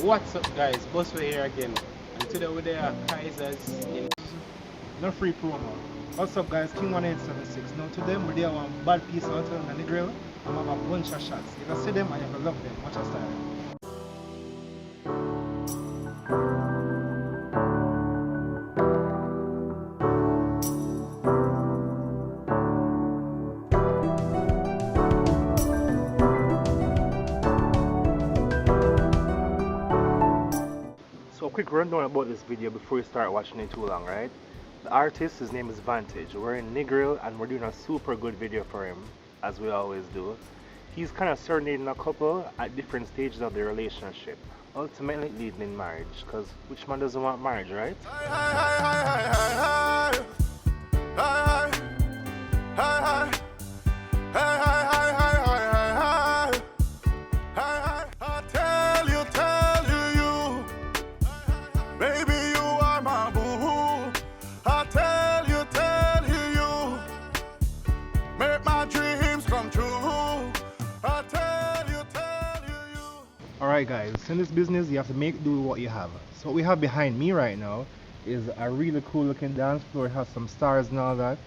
What's up guys, Bussweh here again, and today we're there at Kaiser's in... No free promo. What's up guys, King 1876. Now today we're there one bad piece out on the Negril and have a bunch of shots. You can see them and you can love them. Watch our style. So a quick rundown about this video before you start watching it too long, right? The artist, his name is Vantage. We're in Negril and we're doing a super good video for him, as we always do. He's kind of serenading a couple at different stages of their relationship, ultimately leading in marriage, because which man doesn't want marriage, right? Alright guys, in this business you have to make do with what you have. So what we have behind me right now is a really cool looking dance floor. It has some stars and all that.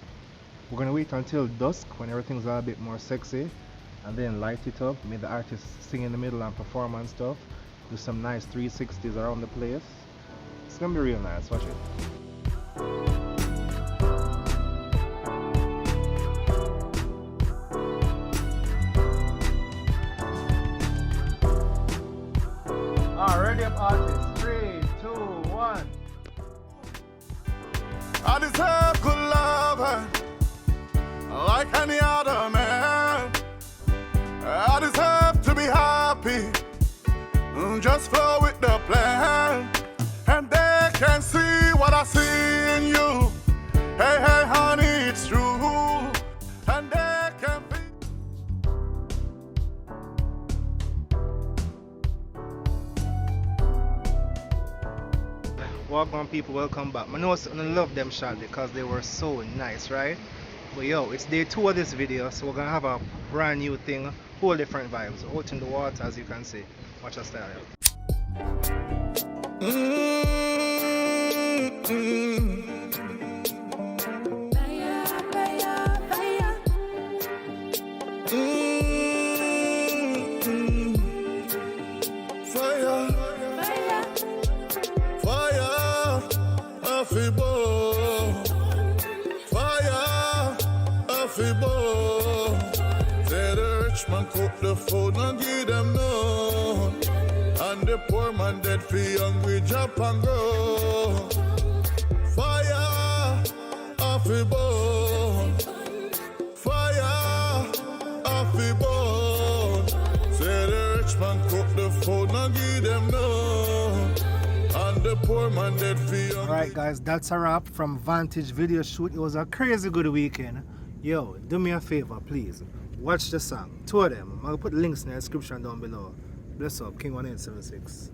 We're gonna wait until dusk when everything's a bit more sexy and then light it up, make the artist sing in the middle and perform and stuff. Do some nice 360s around the place. It's gonna be real nice, watch it. Ready up artists, 3, 2, 1. I deserve good love like any other man. I deserve to be happy, just flow with the plan. And they can see what I see in you. Hey, hey, honey, it's true. And they can feel. Welcome people, welcome back. I know I love them shot because they were so nice, right? But yo, it's day 2 of this video, so we're gonna have a brand new thing, whole different vibes out in the water, as you can see. Watch us style. Say the rich man cook the food and give them none, and the poor man dead for hungry jump and grow. Fire off the bone, fire off the bone. Say the rich man cook the food and give them none, and the poor man dead for hungry. Alright guys, that's a wrap from Vantage video shoot. It was a crazy good weekend. Yo, do me a favor, please. Watch the song. 2 of them. I'll put links in the description down below. Bless up, King 1876.